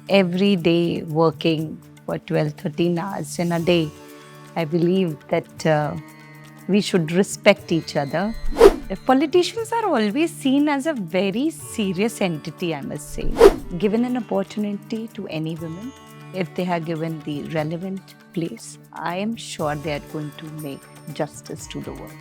every day working for 12, 13 hours in a day, I believe that we should respect each other. Politicians are always seen as a very serious entity, I must say. Given an opportunity to any women, if they are given the relevant place, I am sure they are going to make justice to the world.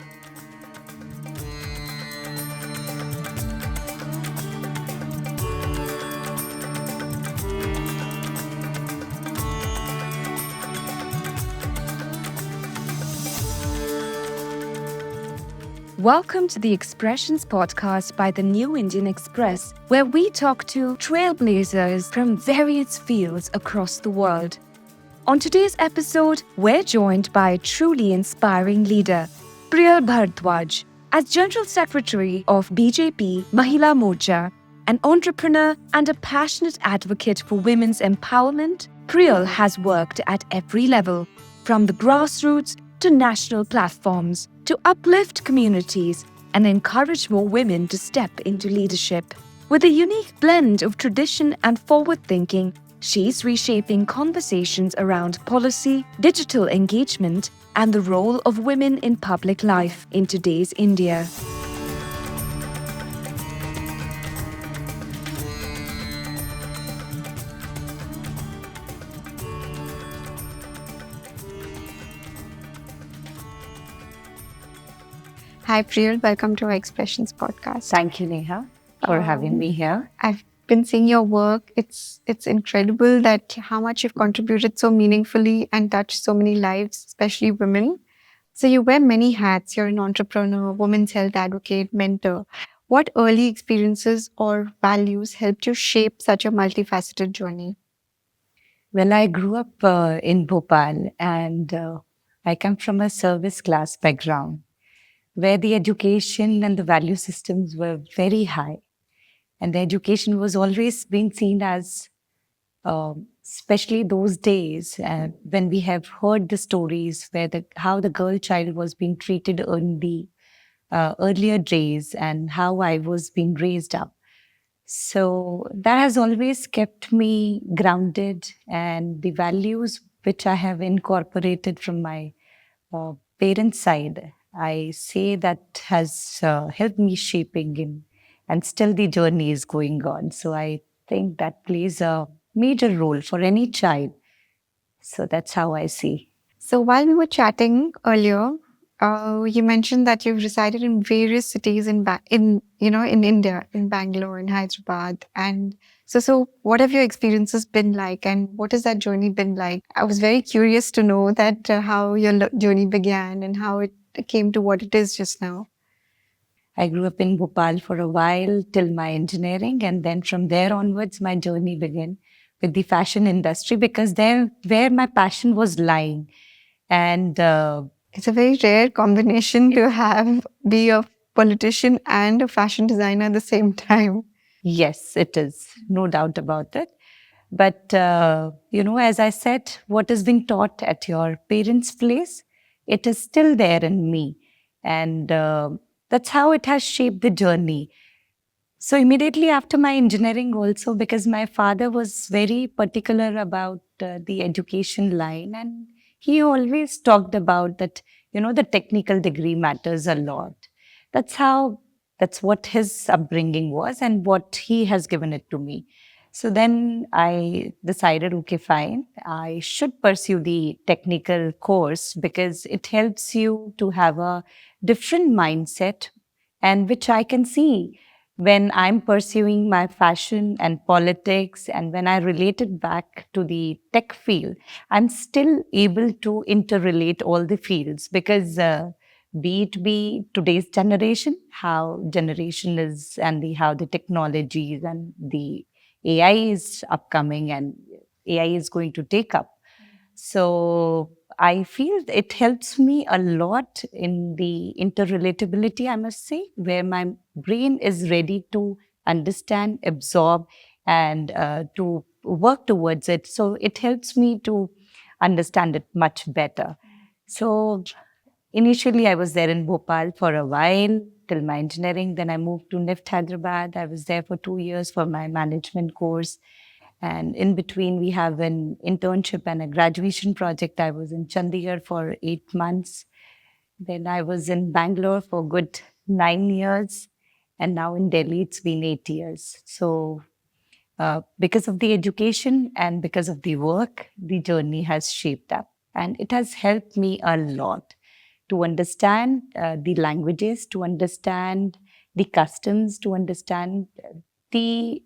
Welcome to the Expressions podcast by the New Indian Express, where we talk to trailblazers from various fields across the world. On today's episode, we're joined by a truly inspiring leader, Priyal Bharadwaj. As General Secretary of BJP Mahila Morcha, an entrepreneur and a passionate advocate for women's empowerment, Priyal has worked at every level, from the grassroots to national platforms, to uplift communities and encourage more women to step into leadership. With a unique blend of tradition and forward thinking, she's reshaping conversations around policy, digital engagement, and the role of women in public life in today's India. Hi, Priyal. Welcome to our Expressions podcast. Thank you, Neha, for having me here. I've been seeing your work. It's incredible that how much you've contributed so meaningfully and touched so many lives, especially women. So you wear many hats. You're an entrepreneur, women's health advocate, mentor. What early experiences or values helped you shape such a multifaceted journey? Well, I grew up in Bhopal and I come from a service class background where the education and the value systems were very high. And the education was always being seen as, especially those days when we have heard the stories where how the girl child was being treated in the earlier days and how I was being raised up. So that has always kept me grounded, and the values which I have incorporated from my parents' side, I say that has helped me shaping in, and still the journey is going on. So I think that plays a major role for any child. So that's how I see. So while we were chatting earlier, you mentioned that you've resided in various cities in India, in Bangalore, in Hyderabad, and so what have your experiences been like, and what has that journey been like? I was very curious to know that how your journey began and how it came to what it is just now. I grew up in Bhopal for a while till my engineering, and then from there onwards, my journey began with the fashion industry because there where my passion was lying. And It's a very rare combination to be a politician and a fashion designer at the same time. yes, it is, no doubt about it. But, as I said, what is being taught at your parents' place, it is still there in me. And that's how it has shaped the journey. So immediately after my engineering also, because my father was very particular about the education line, and he always talked about that, the technical degree matters a lot. That's how, that's what his upbringing was and what he has given it to me. So then I decided, okay, fine, I should pursue the technical course because it helps you to have a different mindset, and which I can see when I'm pursuing my fashion and politics, and when I relate it back to the tech field, I'm still able to interrelate all the fields because be it be today's generation, how generation is, and how the technologies and the AI is upcoming, and AI is going to take up. So I feel it helps me a lot in the interrelatability, I must say, where my brain is ready to understand, absorb, and to work towards it. So it helps me to understand it much better. So initially, I was there in Bhopal for a while till my engineering. Then I moved to NIFT Hyderabad. I was there for 2 years for my management course. And in between, we have an internship and a graduation project. I was in Chandigarh for 8 months. Then I was in Bangalore for good 9 years. And now in Delhi, it's been 8 years. So because of the education and because of the work, the journey has shaped up. And it has helped me a lot to understand the languages, to understand the customs, to understand the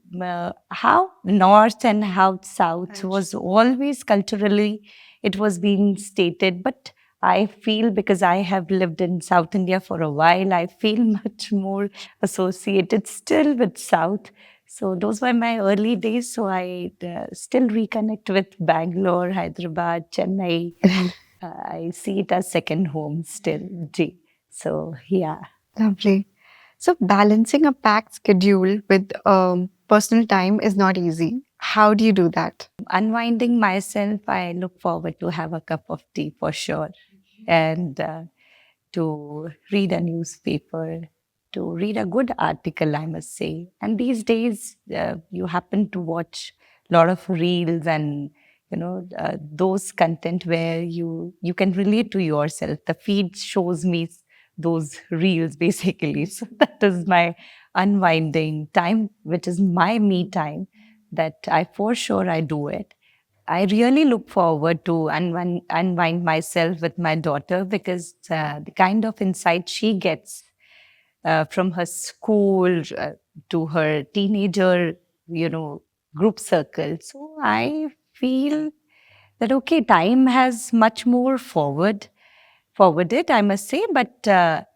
how north and how south was always culturally it was being stated. But I feel because I have lived in South India for a while, I feel much more associated still with South. So those were my early days. So I still reconnect with Bangalore, Hyderabad, Chennai. I see it as second home still. Ji. So yeah. Lovely. So balancing a packed schedule with personal time is not easy. How do you do that? Unwinding myself, I look forward to have a cup of tea for sure, and to read a newspaper, to read a good article, I must say. And these days, you happen to watch a lot of reels and those content where you can relate to yourself. The feed shows me those reels basically. So that is my unwinding time, which is my me time. That I for sure I do it. I really look forward to unwind myself with my daughter because the kind of insight she gets from her school to her teenager, group circle. So I feel that, okay, time has much more forwarded, I must say. But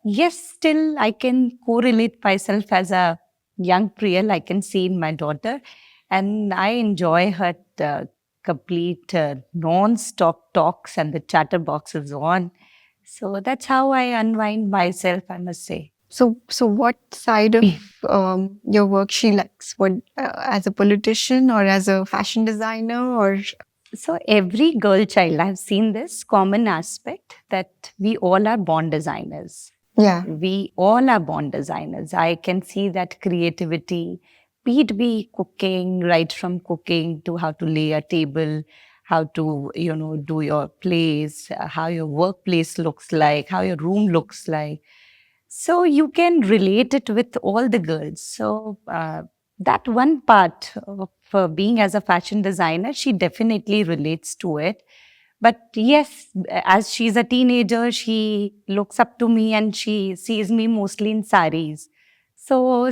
yes, still I can correlate myself as a young Priyal. I can see in my daughter. And I enjoy her complete non-stop talks and the chatterbox is on. So that's how I unwind myself, I must say. So what side of your work she likes? What as a politician or as a fashion designer or? So every girl child, I've seen this common aspect that we all are born designers. Yeah. We all are born designers. I can see that creativity, be it be cooking, right from cooking to how to lay a table, how to, do your place, how your workplace looks like, how your room looks like. So you can relate it with all the girls. So that one part of being as a fashion designer, she definitely relates to it. But yes, as she's a teenager, she looks up to me and she sees me mostly in saris. So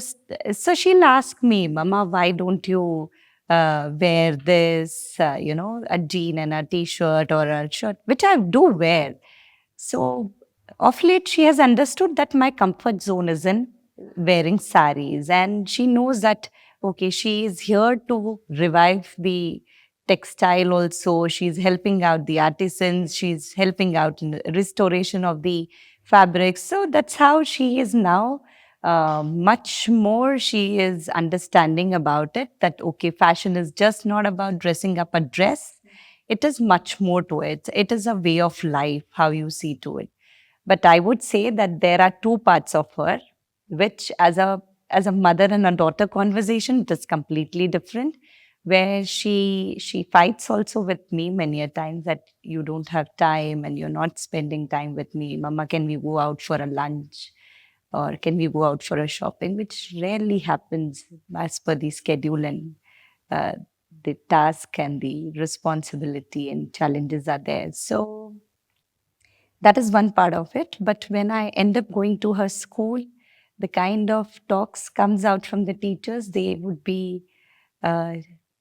she'll ask me, Mama, why don't you wear this, a jean and a t-shirt or a shirt, which I do wear. So of late, she has understood that my comfort zone is in wearing saris, and she knows that, okay, she is here to revive the textile also. She's helping out the artisans, she's helping out in the restoration of the fabrics. So that's how she is now. Much more she is understanding about it, that okay, fashion is just not about dressing up a dress. It is much more to it. It is a way of life, how you see to it. But I would say that there are two parts of her, which as a mother and a daughter conversation, it is completely different. Where she fights also with me many a times that you don't have time and you're not spending time with me. Mama, can we go out for a lunch? Or can we go out for a shopping? Which rarely happens as per the schedule and uh, the task and the responsibility and challenges are there. So that is one part of it. But when I end up going to her school, the kind of talks comes out from the teachers, they would be uh,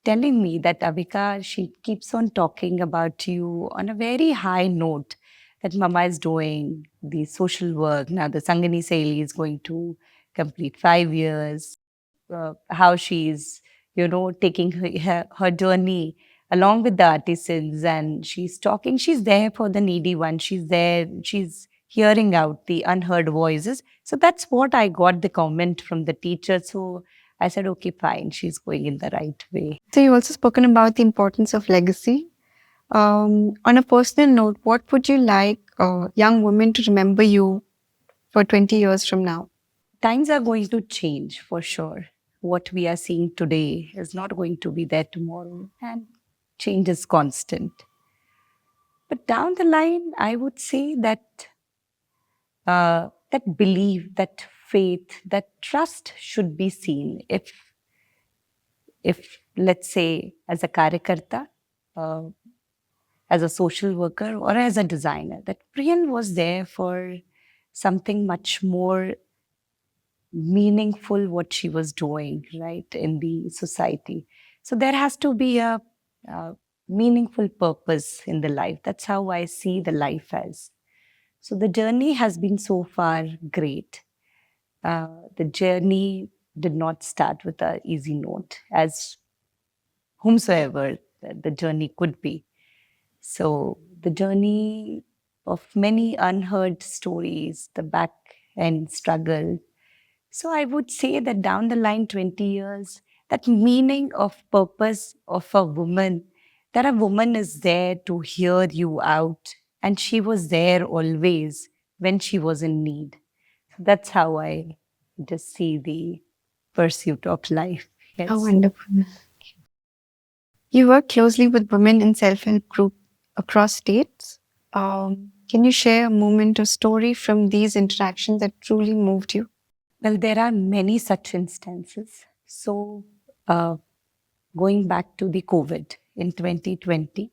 telling me that Avika, she keeps on talking about you on a very high note, that Mama is doing the social work. Now the Sangani Saili is going to complete 5 years. How she's, taking her journey along with the artisans, and she's talking, she's there for the needy one. She's there, she's hearing out the unheard voices. So that's what I got the comment from the teacher. So I said, okay, fine, she's going in the right way. So you also spoken about the importance of legacy. On a personal note, what would you like young women to remember you for 20 years from now? Times are going to change for sure. what we are seeing today is not going to be there tomorrow, and change is constant. But down the line, I would say that that belief, that faith, that trust should be seen. If let's say, as a karyakarta, uh, as a social worker, or as a designer, that Priyan was there for something much more meaningful, what she was doing, right, in the society. So there has to be a meaningful purpose in the life. That's how I see the life as. So the journey has been so far great. The journey did not start with an easy note, as whomsoever the journey could be. So the journey of many unheard stories, the back end struggle. So I would say that down the line, 20 years, that meaning of purpose of a woman, that a woman is there to hear you out, and she was there always when she was in need. That's how I just see the pursuit of life. How Yes. wonderful. You work closely with women in self-help group across states. Can you share a moment or story from these interactions that truly moved you? Well, there are many such instances. So, uh, going back to the COVID in 2020,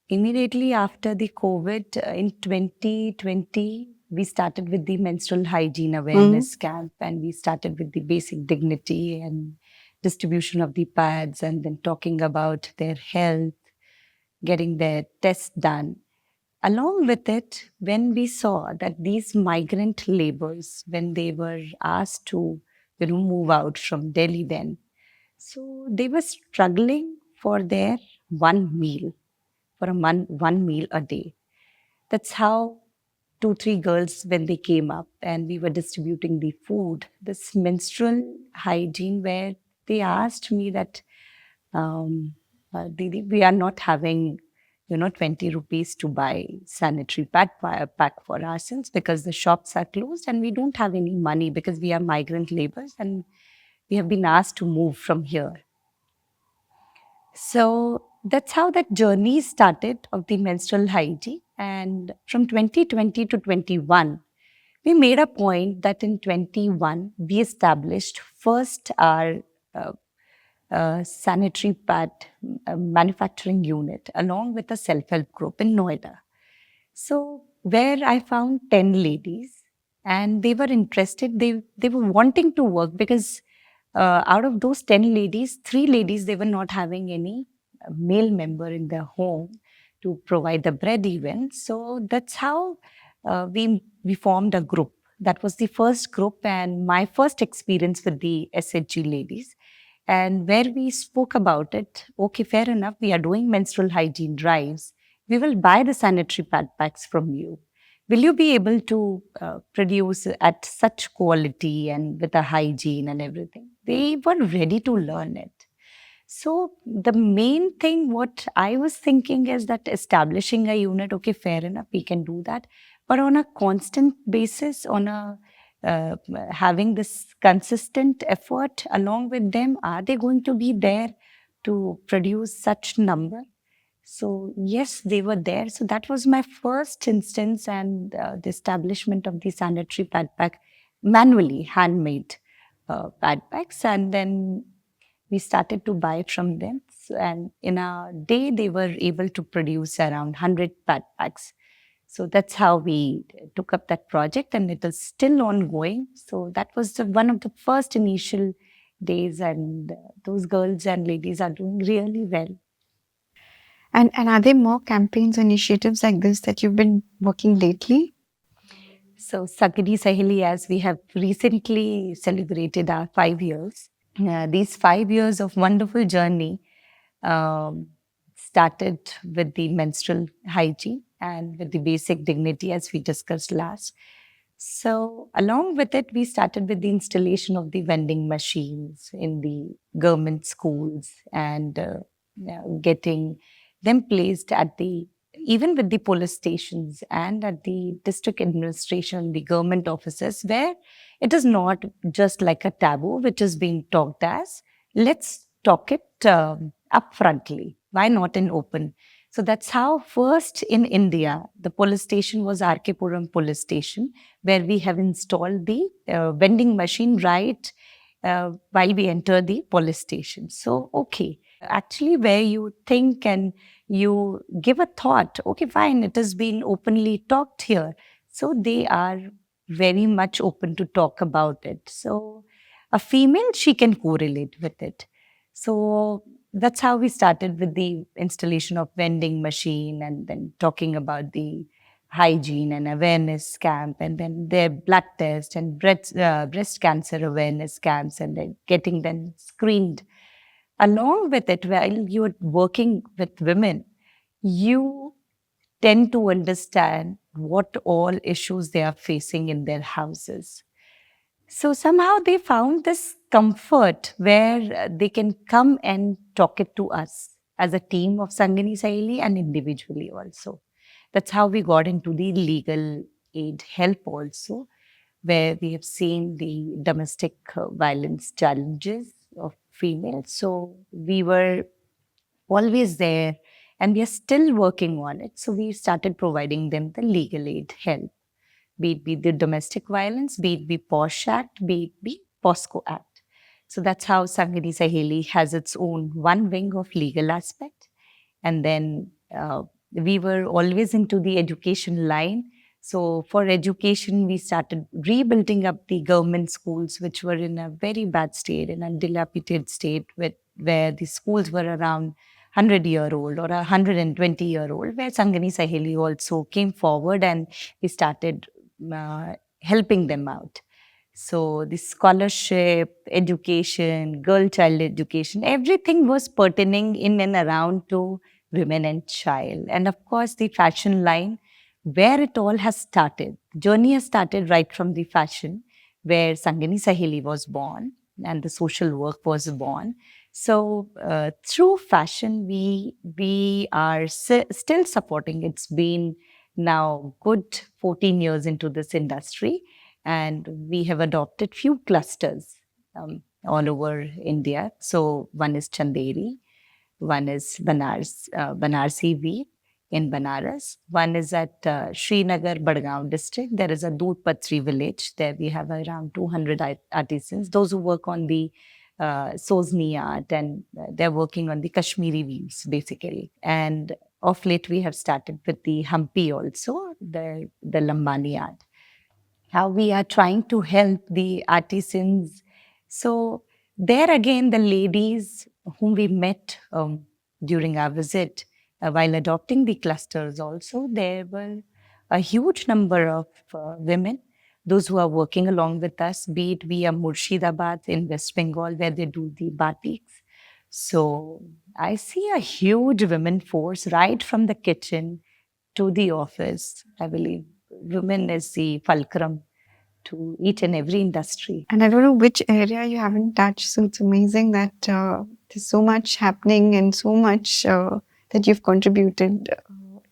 immediately after the COVID in 2020, we started with the menstrual hygiene awareness camp, and we started with the basic dignity and distribution of the pads, and then talking about their health, getting their tests done. Along with it, when we saw that these migrant laborers, when they were asked to, move out from Delhi then, so they were struggling for their one meal, for a month, one meal a day. That's how two, three girls, when they came up and we were distributing the food, this menstrual hygiene, where they asked me that, Didi, we are not having, 20 rupees to buy sanitary pack for ourselves because the shops are closed and we don't have any money because we are migrant laborers and we have been asked to move from here. So that's how that journey started of the menstrual hygiene. And from 2020 to 21, we made a point that in 21, we established first our uh, sanitary pad manufacturing unit along with a self-help group in Noida. So where I found 10 ladies and they were interested, they were wanting to work because out of those 10 ladies, 3 ladies, they were not having any male member in their home to provide the bread even. So that's how we formed a group. That was the first group and my first experience with the SHG ladies. And where we spoke about it, okay, fair enough, we are doing menstrual hygiene drives. We will buy the sanitary pad packs from you. Will you be able to produce at such quality and with a hygiene and everything? They were ready to learn it. So the main thing, what I was thinking is that establishing a unit, okay, fair enough, we can do that. But on a constant basis, on a having this consistent effort along with them, are they going to be there to produce such number? So yes, they were there. So that was my first instance, and the establishment of the sanitary pad pack, manually handmade pad packs, and then we started to buy from them. And in a day, they were able to produce around 100 pad packs. So that's how we took up that project, and it is still ongoing. So that was one of the first initial days, and those girls and ladies are doing really well. And are there more campaigns or initiatives like this that you've been working lately? So Sagri Saheli, as we have recently celebrated our 5 years, these 5 years of wonderful journey um, started with the menstrual hygiene and with the basic dignity, as we discussed last. So along with it, we started with the installation of the vending machines in the government schools and getting them placed at the even with the police stations and at the district administration, the government offices, where it is not just like a taboo which is being talked as, let's talk it upfrontly. Why not in open? So that's how first in India, the police station was RK Puram police station, where we have installed the vending machine right while we enter the police station. So, okay, actually where you think and you give a thought, okay, fine, it has been openly talked here. So they are very much open to talk about it. So a female, she can correlate with it. So that's how we started with the installation of vending machine and then talking about the hygiene and awareness camp and then their blood test and breast cancer awareness camps and then getting them screened. Along with it, while you're working with women, you tend to understand what all issues they are facing in their houses. So somehow they found this comfort where they can come and talk it to us as a team of Sangini Saheli and individually also. That's how we got into the legal aid help also, where we have seen the domestic violence challenges of females. So we were always there and we are still working on it. So we started providing them the legal aid help, be it be the domestic violence, be it be POSH Act, be it be POSCO Act. So that's how Sangini Saheli has its own one wing of legal aspect. And then we were always into the education line. So for education, we started rebuilding up the government schools, which were in a very bad state, in a dilapidated state, where the schools were around 100-year-old or 120-year-old, where Sangini Saheli also came forward and we started helping them out. So the scholarship, education, girl child education, everything was pertaining in and around to women and child. And of course, the fashion line, where it all has started. Journey has started right from the fashion, where Sangini Saheli was born and the social work was born. So through fashion, we are still supporting. It's been now good 14 years into this industry, and we have adopted few clusters all over India. So one is Chanderi, one is Banarsi Weave in Banaras. One is at Srinagar, Badgaon district. There is a Doodh Patri village. There we have around 200 artisans, those who work on the Sozni art, and they're working on the Kashmiri weaves basically. And of late, we have started with the Hampi also, the Lambani art. How we are trying to help the artisans. So there again, the ladies whom we met during our visit, while adopting the clusters also, there were a huge number of women, those who are working along with us, be it via Murshidabad in West Bengal, where they do the batiks. So I see a huge women force right from the kitchen to the office. I believe women is the fulcrum to each and every industry. And I don't know which area you haven't touched. So it's amazing that there's so much happening and so much that you've contributed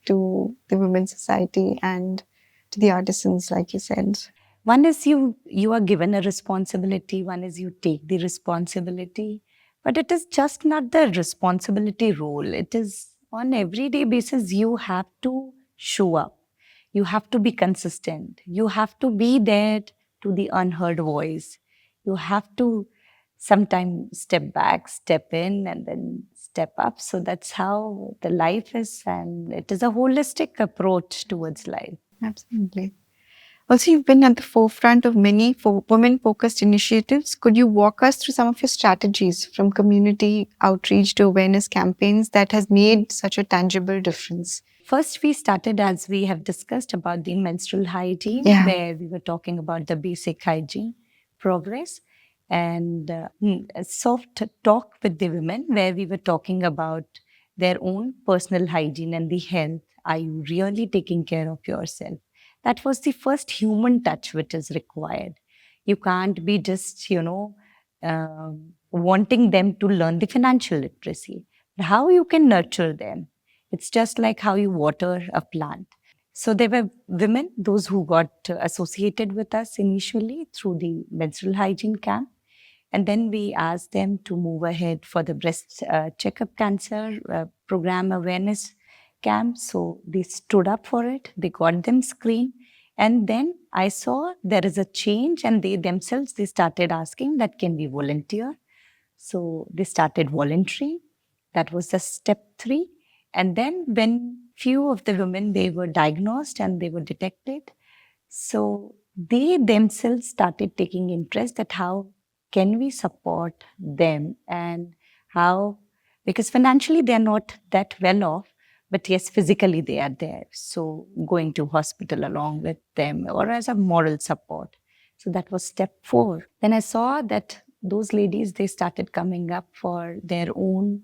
to the Women's Society and to the artisans, like you said. One is you are given a responsibility. One is you take the responsibility. But it is just not the responsibility role. It is on everyday basis, you have to show up. You have to be consistent. You have to be there to the unheard voice. You have to sometimes step back, step in, and then step up. So that's how the life is. And it is a holistic approach towards life. Absolutely. Also, you've been at the forefront of many women-focused initiatives. Could you walk us through some of your strategies from community outreach to awareness campaigns that has made such a tangible difference? First, we started, as we have discussed, about the menstrual hygiene, where we were talking about the basic hygiene progress, and a soft talk with the women, where we were talking about their own personal hygiene and the health. Are you really taking care of yourself? That was the first human touch which is required. You can't be just, wanting them to learn the financial literacy. How you can nurture them? It's just like how you water a plant. So there were women, those who got associated with us initially through the menstrual hygiene camp. And then we asked them to move ahead for the breast checkup cancer program awareness camp. So they stood up for it, they got them screened. And then I saw there is a change, and they themselves, they started asking that can we volunteer? So they started volunteering. That was the step 3. And then when few of the women, they were diagnosed and they were detected, so they themselves started taking interest that how can we support them, and how, because financially they are not that well off, but yes, physically they are there. So going to hospital along with them or as a moral support. So that was step 4. Then I saw that those ladies, they started coming up for their own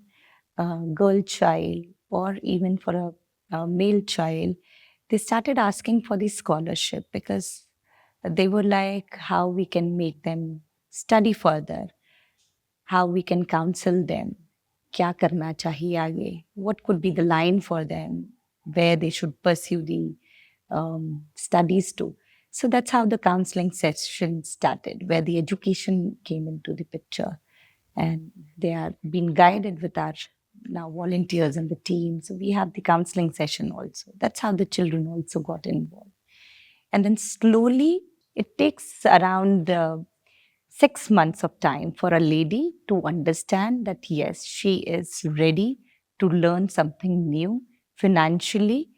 girl child or even for a male child. They started asking for the scholarship because they were like how we can make them study further, how we can counsel them, क्या करना चाहिए आगे, what could be the line for them, where they should pursue the studies to. So that's how the counseling session started, where the education came into the picture. And they are being guided with our now volunteers and the team. So we have the counseling session also. That's how the children also got involved. And then slowly, it takes around 6 months of time for a lady to understand that yes, she is ready to learn something new financially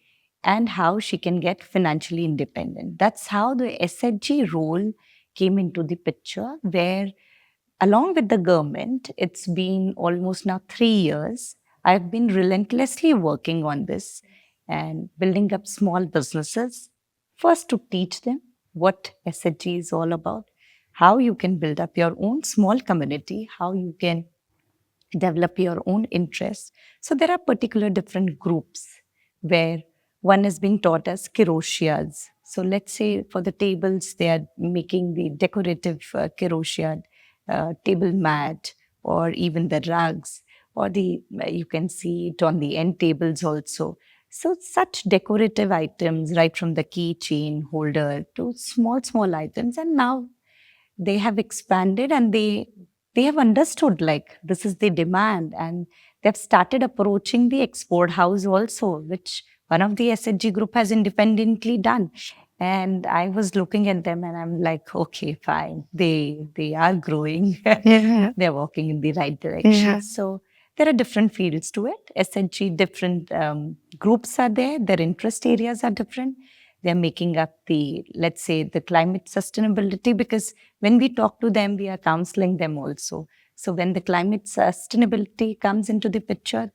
and how she can get financially independent. That's how the SHG role came into the picture, where along with the government, it's been almost now 3 years. I've been relentlessly working on this and building up small businesses. First, to teach them what SHG is all about, how you can build up your own small community, how you can develop your own interests. So there are particular different groups where one is being taught as kerosias. So let's say for the tables, they are making the decorative kerosia table mat, or even the rugs, or the you can see it on the end tables also. So such decorative items, right from the keychain holder to small items, and now they have expanded and they have understood like this is the demand, and they've started approaching the export house also, which one of the SHG group has independently done. And I was looking at them and I'm like, okay, fine. They are growing. Yeah. They're walking in the right direction. Yeah. So there are different fields to it. SHG, different groups are there. Their interest areas are different. They're making up the, let's say, the climate sustainability, because when we talk to them, we are counseling them also. So when the climate sustainability comes into the picture,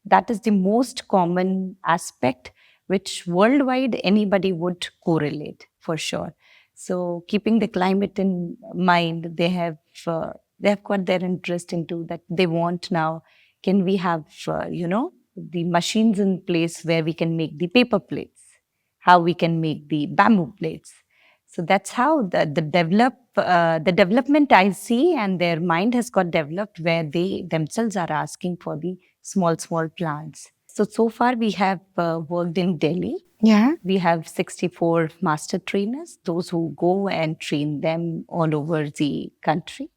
that is the most common aspect which worldwide anybody would correlate for sure. So keeping the climate in mind, they have got their interest into that. They want now, can we have, the machines in place where we can make the paper plates, how we can make the bamboo plates. So that's how the development I see, and their mind has got developed where they themselves are asking for the small plants. So far we have worked in Delhi. Yeah. We have 64 master trainers, those who go and train them all over the country.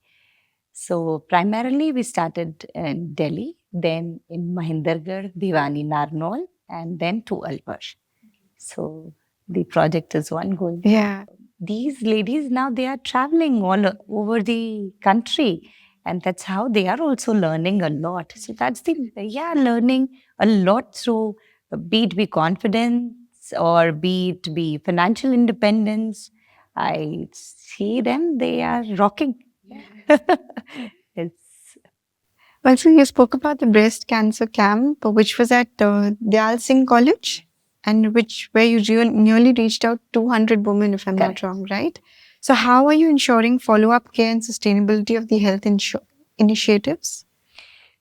So primarily we started in Delhi, then in Mahendragarh, Bhiwani, Narnaul, and then to Alwar. So the project is ongoing. Yeah. These ladies now, they are traveling all over the country, and that's how they are also learning a lot. So that's learning a lot through, be it be confidence or be it be financial independence. I see them, they are rocking. It's Well, so you spoke about the breast cancer camp, which was at Dayal Singh College, and where you nearly reached out 200 women, if I'm Correct. not wrong, right? So how are you ensuring follow-up care and sustainability of the health initiatives?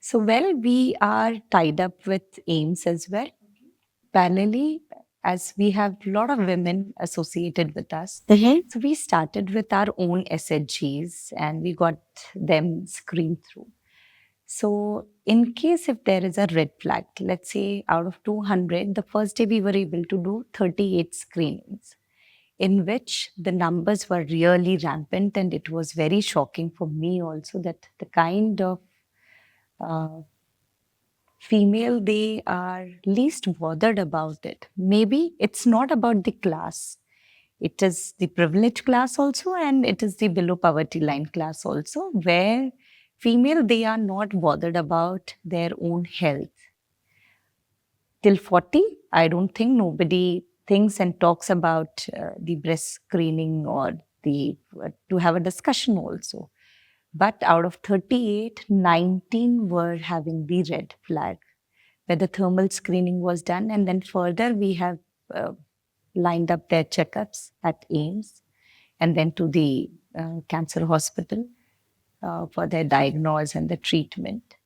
So, well, we are tied up with AIMS as well. Parallelly, as we have a lot of women associated with us, so we started with our own SHGs and we got them screened through. So, in case if there is a red flag, let's say out of 200, the first day we were able to do 38 screenings, in which the numbers were really rampant, and it was very shocking for me also that the kind of uh, female they are least bothered about it. Maybe it's not about the class. It is the privileged class also, and it is the below poverty line class also, where female they are not bothered about their own health. Till 40, I don't think nobody thinks and talks about the breast screening or the to have a discussion also. But out of 38, 19 were having the red flag, where the thermal screening was done. And then further, we have lined up their checkups at AIMS and then to the cancer hospital for their diagnosis and the treatment.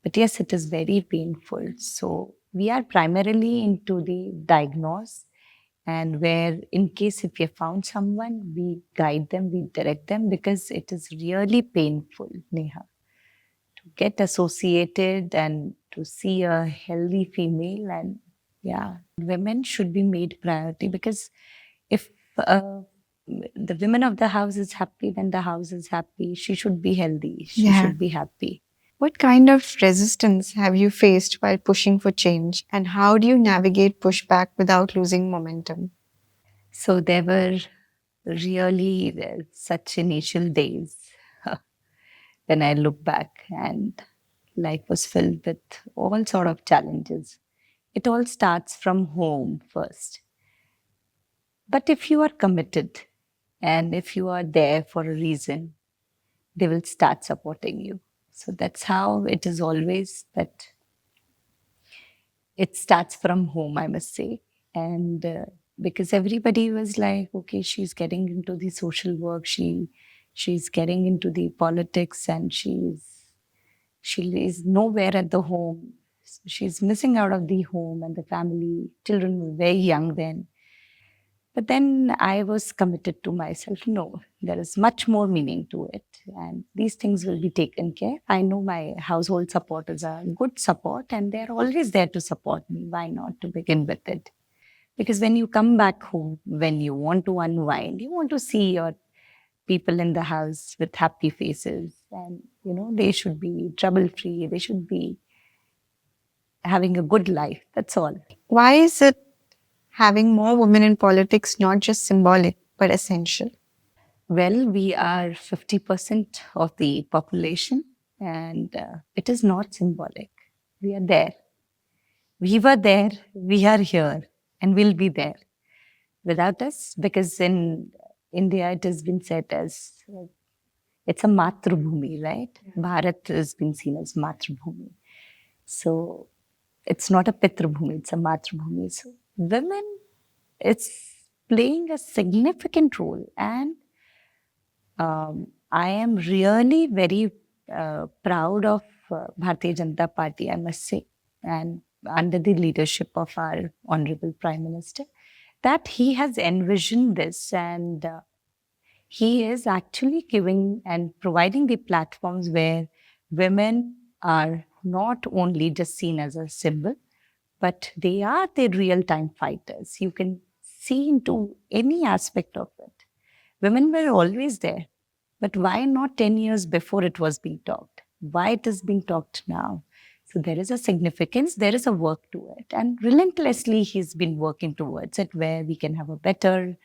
But yes, it is very painful. So we are primarily into the diagnose, and where in case if you found someone, we guide them, we direct them, because it is really painful, Neha, to get associated and to see a healthy female. And yeah, women should be made priority, because if the women of the house is happy, then the house is happy. She should be healthy. She Yeah. should be happy. What kind of resistance have you faced while pushing for change, and how do you navigate pushback without losing momentum? So there were really such initial days when I look back, and life was filled with all sort of challenges. It all starts from home first. But if you are committed and if you are there for a reason, they will start supporting you. So that's how it is always, that it starts from home, I must say. And because everybody was like, okay, she's getting into the social work, she's getting into the politics, and she is nowhere at the home. She's missing out of the home and the family. Children were very young then. But then I was committed to myself. No, there is much more meaning to it. And these things will be taken care. I know my household support is a good support, and they're always there to support me. Why not to begin with it? Because when you come back home, when you want to unwind, you want to see your people in the house with happy faces. And, they should be trouble-free. They should be having a good life. That's all. Why is it having more women in politics not just symbolic but essential? Well, we are 50% of the population, and it is not symbolic. We are there. We were there, we are here, and we'll be there without us, because in India it has been said as it's a Matrubhumi, right? Bharat has been seen as Matrubhumi. So it's not a Pitrabhumi, it's a Matrubhumi. So women, it's playing a significant role, and I am really very proud of Bharatiya Janata Party, I must say, and under the leadership of our Honorable Prime Minister, that he has envisioned this, and he is actually giving and providing the platforms where women are not only just seen as a symbol, but they are the real-time fighters. You can see into any aspect of it. Women were always there, but why not 10 years before it was being talked? Why it is being talked now? So there is a significance, there is a work to it, and relentlessly he's been working towards it, where we can have a better,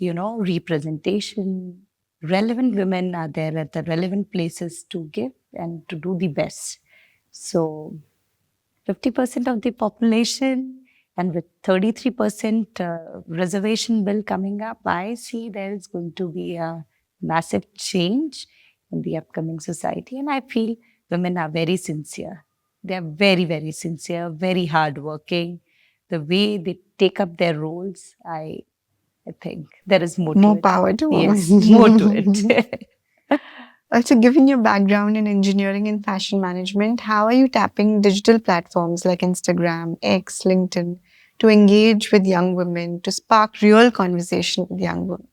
representation. Relevant women are there at the relevant places to give and to do the best. So 50% of the population, and with 33% reservation bill coming up, I see there is going to be a massive change in the upcoming society. And I feel women are very sincere. They are very, very sincere, very hardworking. The way they take up their roles, I think there is more to More it. power to women. Yes, more to it. Also, given your background in engineering and fashion management, how are you tapping digital platforms like Instagram, X, LinkedIn to engage with young women, to spark real conversation with young women?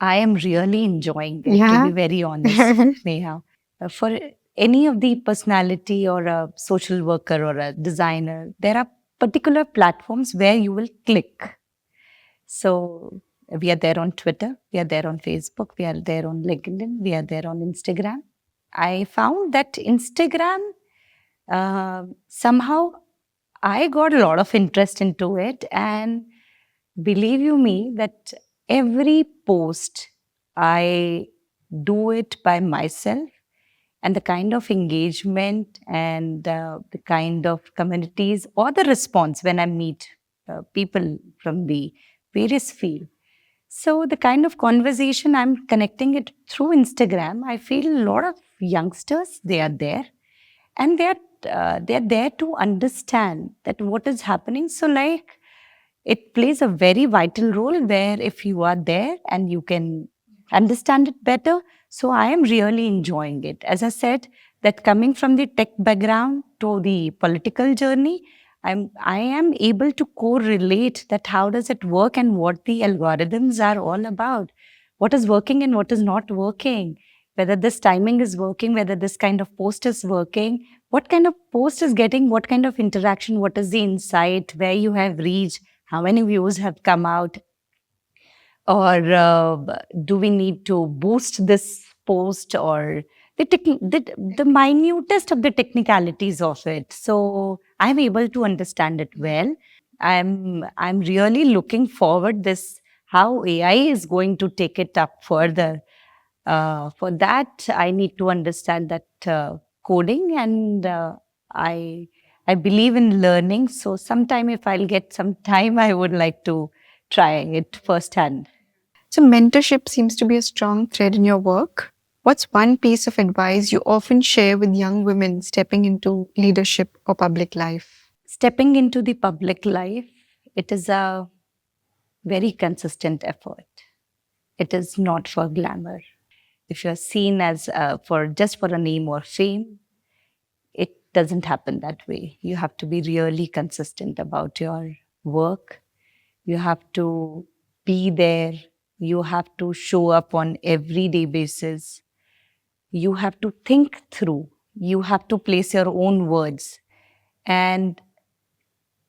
I am really enjoying it, Yeah? to be very honest, Neha. For any of the personality or a social worker or a designer, there are particular platforms where you will click. So we are there on Twitter, we are there on Facebook, we are there on LinkedIn, we are there on Instagram. I found that Instagram, somehow I got a lot of interest into it, and believe you me that every post I do it by myself, and the kind of engagement and the kind of communities or the response when I meet people from the various field. So the kind of conversation I'm connecting it through Instagram, I feel a lot of youngsters, they are there, and they're there to understand that what is happening. So like it plays a very vital role where if you are there and you can understand it better. So I am really enjoying it. As I said, that coming from the tech background to the political journey, I am able to correlate that how does it work and what the algorithms are all about. What is working and what is not working. Whether this timing is working, whether this kind of post is working, what kind of post is getting, what kind of interaction, what is the insight, where you have reached, how many views have come out, or do we need to boost this post, or the minutest of the technicalities of it. So I'm able to understand it well. I'm really looking forward this how AI is going to take it up further. For that, I need to understand that coding, and I believe in learning. So sometime, if I'll get some time, I would like to try it firsthand. So, mentorship seems to be a strong thread in your work. What's one piece of advice you often share with young women stepping into leadership or public life? Stepping into the public life, it is a very consistent effort. It is not for glamour. If you're seen as for just for a name or fame, it doesn't happen that way. You have to be really consistent about your work. You have to be there. You have to show up on everyday basis. You have to think through. You have to place your own words. And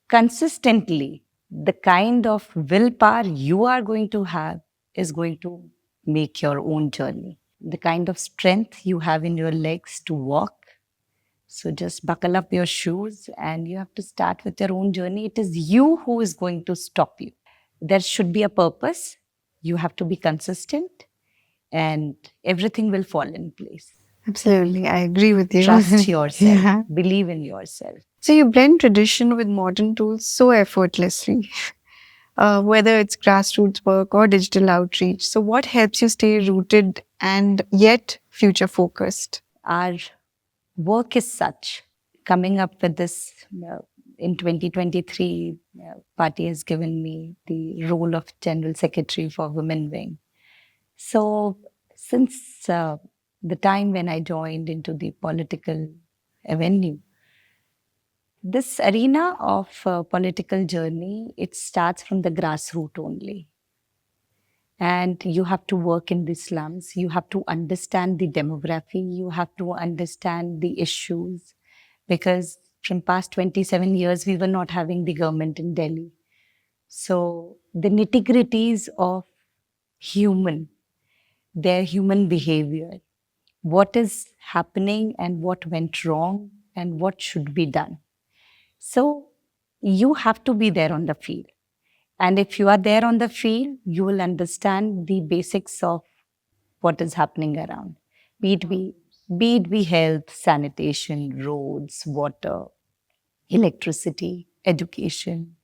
consistently, the kind of willpower you are going to have is going to make your own journey. The kind of strength you have in your legs to walk. So just buckle up your shoes and you have to start with your own journey. It is you who is going to stop you. There should be a purpose. You have to be consistent and everything will fall in place. Absolutely, I agree with you. Trust yourself. Yeah. Believe in yourself. So, you blend tradition with modern tools so effortlessly, whether it's grassroots work or digital outreach. So, what helps you stay rooted and yet future focused? Our work is such. Coming up with this in 2023, party has given me the role of General Secretary for Women Wing. So since the time when I joined into the political avenue, this arena of political journey, it starts from the grassroots only. And you have to work in the slums. You have to understand the demography. You have to understand the issues. Because from past 27 years, we were not having the government in Delhi. So the nitty-gritties of their human behavior, what is happening and what went wrong and what should be done. So you have to be there on the field. And if you are there on the field, you will understand the basics of what is happening around. Be it be health, sanitation, roads, water, electricity, education,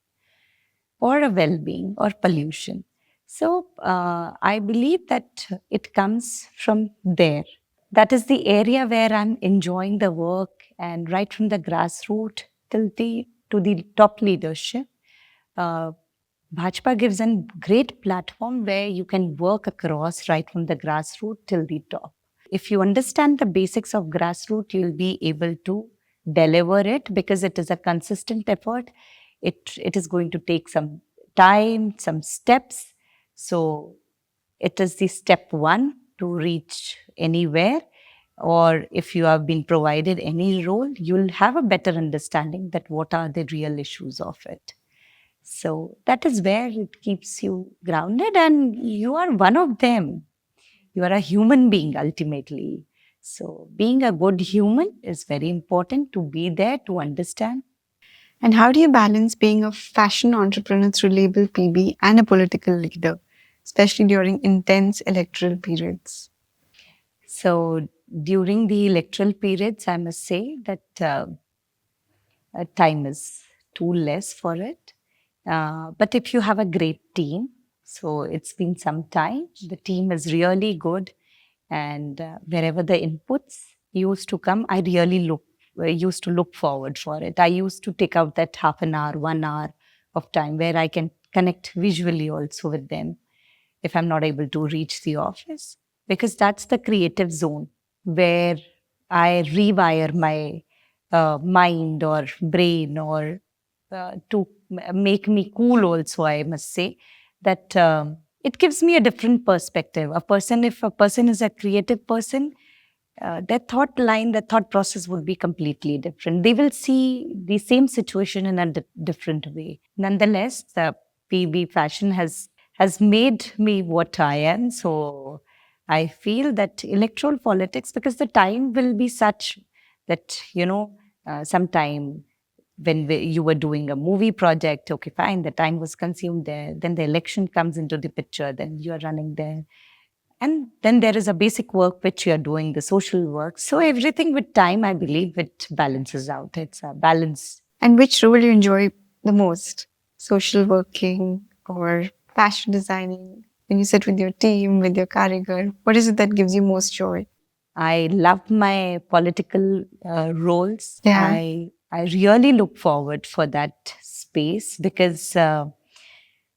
or a well-being or pollution. So I believe that it comes from there. That is the area where I'm enjoying the work, and right from the grassroots to the top leadership. Bhajpa gives a great platform where you can work across right from the grassroots till the top. If you understand the basics of grassroots, you'll be able to deliver it because it is a consistent effort. It is going to take some time, some steps. So it is the step one to reach anywhere. or if you have been provided any role, you'll have a better understanding that what are the real issues of it. So that is where it keeps you grounded, and you are one of them. You are a human being ultimately. So being a good human is very important, to be there, to understand. And how do you balance being a fashion entrepreneur through label PB and a political leader, especially during intense electoral periods? So during the electoral periods, I must say that time is too less for it. But if you have a great team, so it's been some time, the team is really good, and wherever the inputs used to come, I really used to look forward for it. I used to take out that half an hour, 1 hour of time where I can connect visually also with them if I'm not able to reach the office, because that's the creative zone where I rewire my mind or brain, or to make me cool also, I must say, that it gives me a different perspective. If a person is a creative person, their thought line, their thought process would be completely different. They will see the same situation in a different way. Nonetheless, the PB fashion has made me what I am. So I feel that electoral politics, because the time will be such that, sometime when you were doing a movie project, okay, fine, the time was consumed there. Then the election comes into the picture, then you are running there. And then there is a basic work which you are doing, the social work. So everything with time, I believe it balances out. It's a balance. And which role you enjoy the most? Social working or fashion designing? When you sit with your team, with your karigar, what is it that gives you most joy? I love my political roles. Yeah. I really look forward for that space, because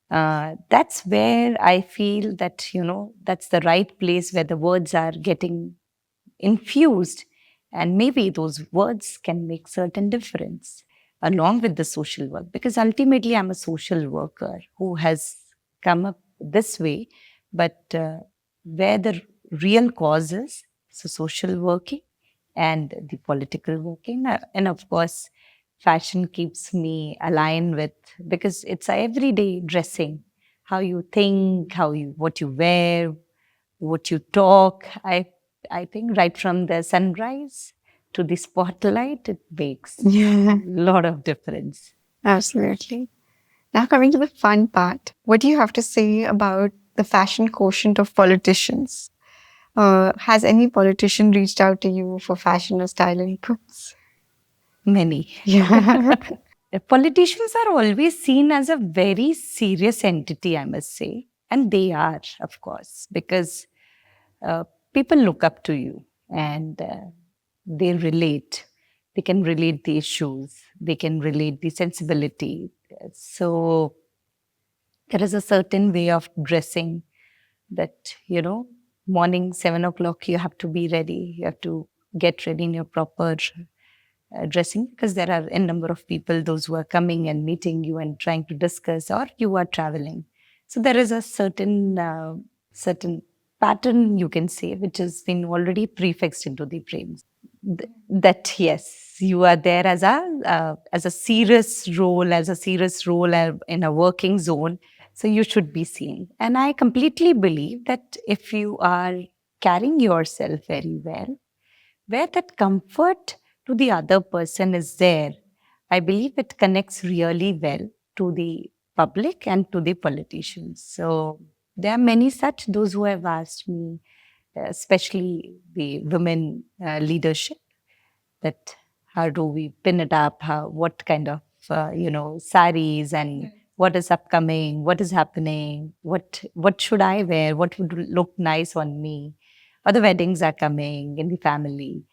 that's where I feel that, that's the right place where the words are getting infused. And maybe those words can make certain difference along with the social work. Because ultimately, I'm a social worker who has come up this way, but where the real cause is, so social working and the political working. And of course, fashion keeps me aligned with, because it's a everyday dressing, how you think, what you wear, what you talk. I think right from the sunrise to the spotlight, it makes Yeah, a lot of difference. absolutely. Now, coming to the fun part, what do you have to say about the fashion quotient of politicians? Has any politician reached out to you for fashion or style inputs? Many. Yeah. Politicians are always seen as a very serious entity, I must say. And they are, of course, because people look up to you, and they relate. They can relate the issues, they can relate the sensibility. So there is a certain way of dressing that, morning 7 o'clock, you have to be ready. You have to get ready in your proper dressing, because there are a number of people, those who are coming and meeting you and trying to discuss, or you are traveling. So there is a certain pattern, you can say, which has been already prefixed into the frames. That yes, you are there as a serious role, in a working zone. So you should be seen. And I completely believe that if you are carrying yourself very well, where that comfort to the other person is there, I believe it connects really well to the public and to the politicians. So there are many such, those who have asked me, especially the women leadership, that how do we pin it up, what kind of, saris, and what is upcoming, what is happening, what should I wear, what would look nice on me, or the weddings are coming in the family.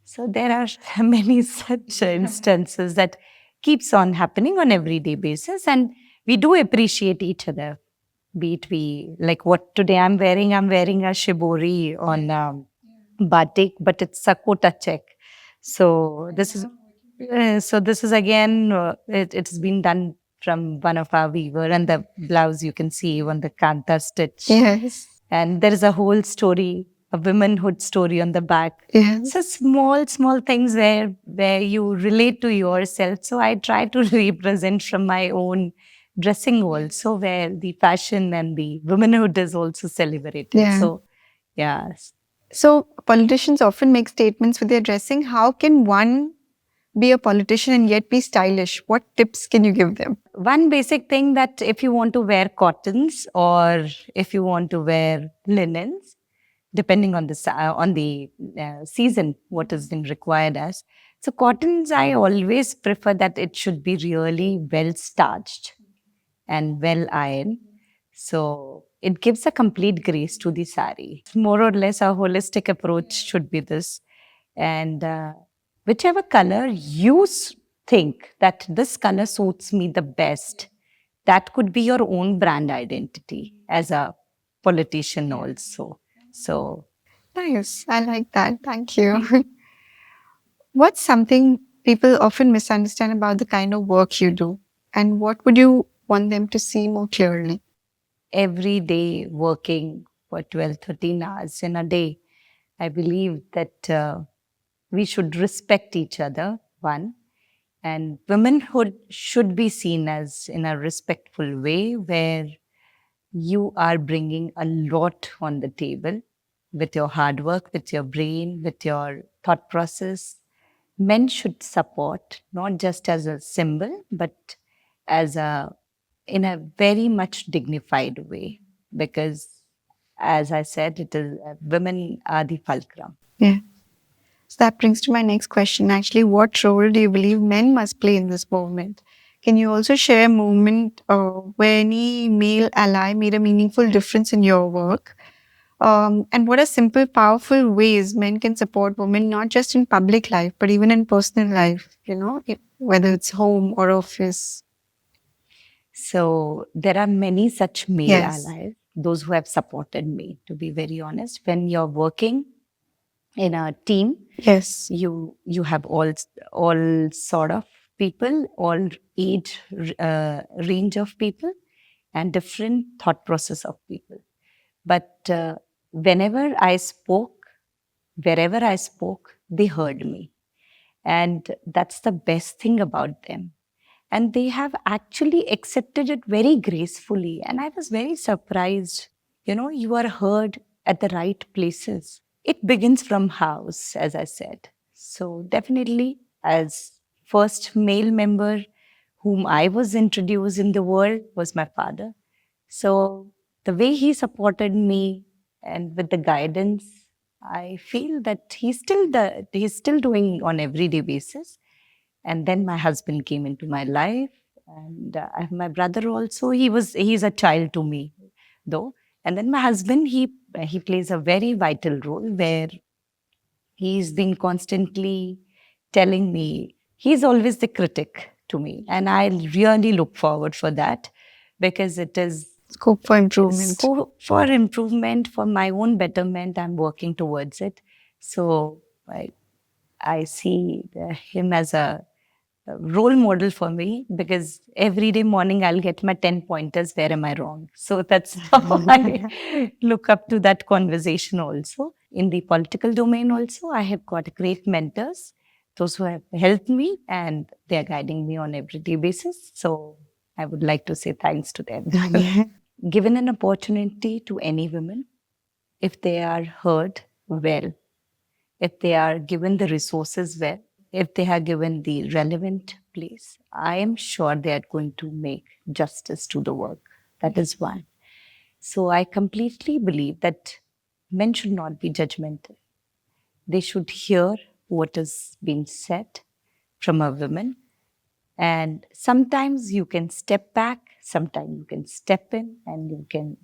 So there are many such instances that keeps on happening on everyday basis, and we do appreciate each other. Be it like what today I'm wearing a shibori on batik, but it's a kota check. So this is again, it's been done from one of our weaver, and the blouse you can see on the kanta stitch. Yes. And there is a whole story a womanhood story on the back. Yes. So small things where you relate to yourself. So I try to represent from my own dressing also, where the fashion and the womanhood is also celebrated. Yeah. So yeah. So politicians often make statements with their dressing. How can one be a politician and yet be stylish? What tips can you give them? One basic thing, that if you want to wear cottons or if you want to wear linens, depending on the season, what has been required as. So cottons, I always prefer that it should be really well starched and well ironed. So it gives a complete grace to the sari. More or less, a holistic approach should be this. And whichever color you think that this color suits me the best, that could be your own brand identity as a politician also. So Nice. I like that. Thank you. What's something people often misunderstand about the kind of work you do? And what would you want them to see more clearly? every day working for 12, 13 hours in a day, I believe that we should respect each other, one. And womanhood should be seen as in a respectful way, where you are bringing a lot on the table with your hard work, with your brain, with your thought process. Men should support, not just as a symbol, but as a in a very much dignified way. Because, as I said, it is women are the fulcrum. Yeah. So that brings to my next question. Actually, what role do you believe men must play in this movement? Can you also share a moment where any male ally made a meaningful difference in your work? And what are simple, powerful ways men can support women, not just in public life, but even in personal life, whether it's home or office? So there are many such male Yes. allies, those who have supported me, to be very honest. When you're working in a team, Yes. you have all sort of people, all age range of people, and different thought process of people. But whenever I spoke, wherever I spoke, they heard me. And that's the best thing about them. And they have actually accepted it very gracefully. And I was very surprised. You are heard at the right places. It begins from house, as I said. So definitely, as first male member whom I was introduced in the world was my father. So the way he supported me and with the guidance, I feel that he's still doing on everyday basis. And then my husband came into my life, and I have my brother also. He's a child to me, though. And then my husband, he plays a very vital role, where he's been constantly telling me, he's always the critic to me, and I really look forward for that, because it is Scope for improvement. for improvement, for my own betterment. I'm working towards it. So I see him as a role model for me, because every day morning I'll get my 10 pointers. Where am I wrong? So that's how I look up to that conversation also. In the political domain also, I have got great mentors, those who have helped me, and they are guiding me on everyday basis. So I would like to say thanks to them. Given an opportunity to any women, if they are heard well, if they are given the resources well, if they are given the relevant place, I am sure they are going to make justice to the work. That is one. So I completely believe that men should not be judgmental. They should hear what is being said from a woman. And sometimes you can step back, sometimes you can step in, and you can,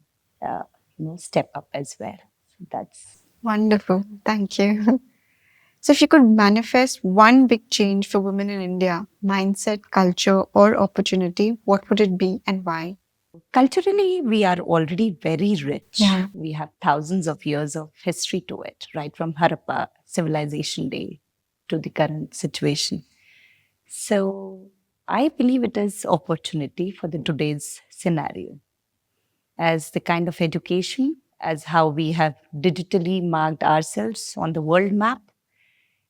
step up as well. So that's Wonderful. Thank you. So, if you could manifest one big change for women in India, mindset, culture, or opportunity, what would it be and why? culturally, we are already very rich. Yeah. We have thousands of years of history to it, right from Harappa civilization day to the current situation. So I believe it is opportunity for the today's scenario, as the kind of education, as how we have digitally marked ourselves on the world map,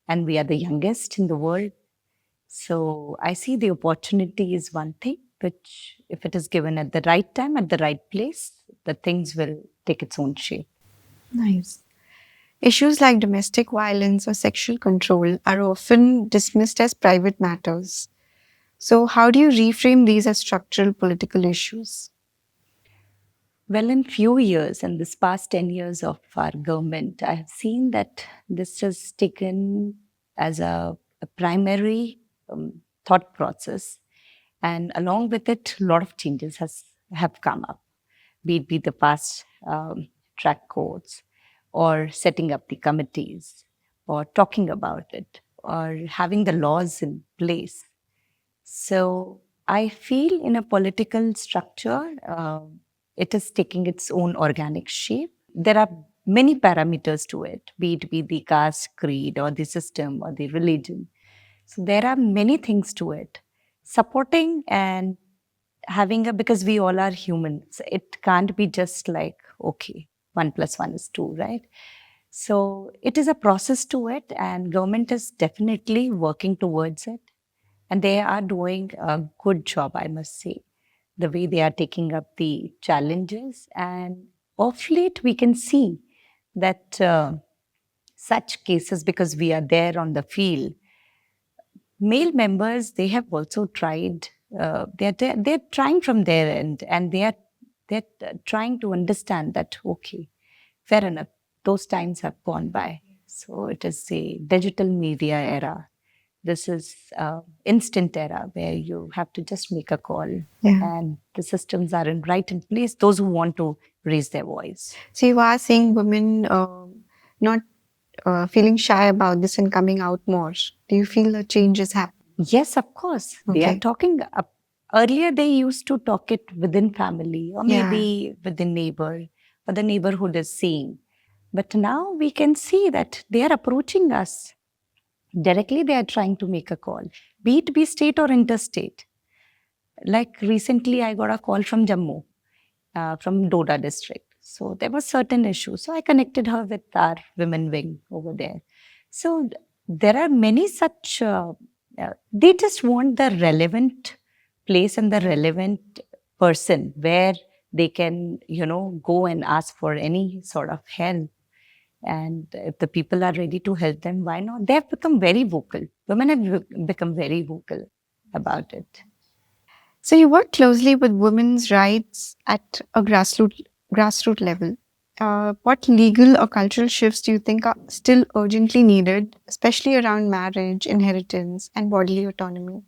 and we are the youngest in the world. So I see the opportunity is one thing, which if it is given at the right time, at the right place, the things will take its own shape. Nice. Issues like domestic violence or sexual control are often dismissed as private matters. So, how do you reframe these as structural political issues? Well, in few years, in this past 10 years of our government, I have seen that this is taken as a primary thought process. And along with it, a lot of changes have come up, be it the past track codes, or setting up the committees, or talking about it, or having the laws in place. So I feel in a political structure, it is taking its own organic shape. There are many parameters to it, be the caste, creed, or the system, or the religion. So there are many things to it. Supporting and having because we all are humans, it can't be just like, okay, 1+1 is 2, right? So it is a process to it, and government is definitely working towards it. And they are doing a good job, I must say, the way they are taking up the challenges. And of late, we can see that such cases, because we are there on the field, male members, they have also tried, they're trying from their end, and they're trying to understand that, okay, fair enough, those times have gone by. So it is a digital media era. This is instant era where you have to just make a call, Yeah. and the systems are right in place, those who want to raise their voice. So, you are seeing women not feeling shy about this and coming out more. Do you feel a change is happening? Yes, of course. They are Okay. talking up. Earlier, they used to talk it within family, or Yeah. maybe with the neighbor, or the neighborhood is seeing. But now we can see that they are approaching us directly. They are trying to make a call, be it be state or interstate. Like recently, I got a call from Jammu, from Doda district. So there was certain issues. So I connected her with our women wing over there. So there are many such, they just want the relevant place and the relevant person where they can, go and ask for any sort of help. And if the people are ready to help them, why not? They have become very vocal. Women have become very vocal about it. So, you work closely with women's rights at a grassroots level. What legal or cultural shifts do you think are still urgently needed, especially around marriage, inheritance, and bodily autonomy?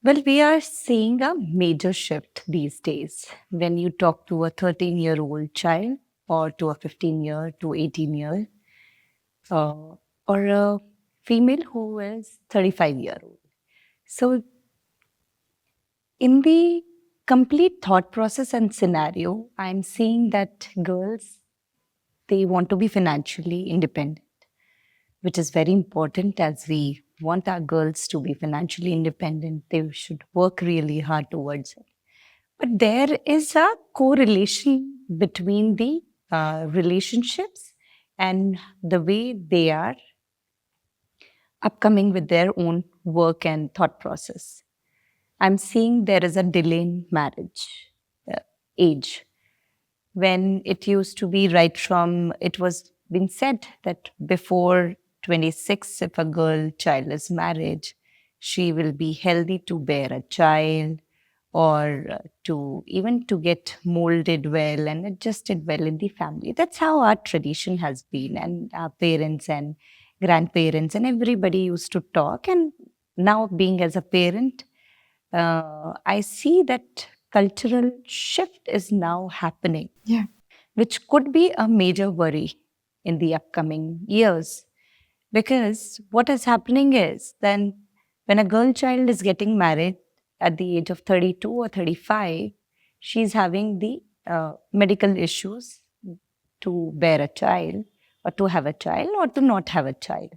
Well, we are seeing a major shift these days. When you talk to a 13-year-old child, or to a 15-year to 18-year, or a female who is 35-year-old. So in the complete thought process and scenario, I'm seeing that girls, they want to be financially independent, which is very important. As we want our girls to be financially independent, they should work really hard towards it. But there is a correlation between the relationships and the way they are upcoming with their own work and thought process. I'm seeing there is a delay in marriage age. When it used to be right from, it was been said that before 26, if a girl child is married, she will be healthy to bear a child, or to even to get molded well and adjusted well in the family. That's how our tradition has been, and our parents and grandparents and everybody used to talk. And now, being as a parent, I see that cultural shift is now happening, Yeah. which could be a major worry in the upcoming years. Because what is happening is, then when a girl child is getting married at the age of 32 or 35, she's having the medical issues to bear a child, or to have a child, or to not have a child.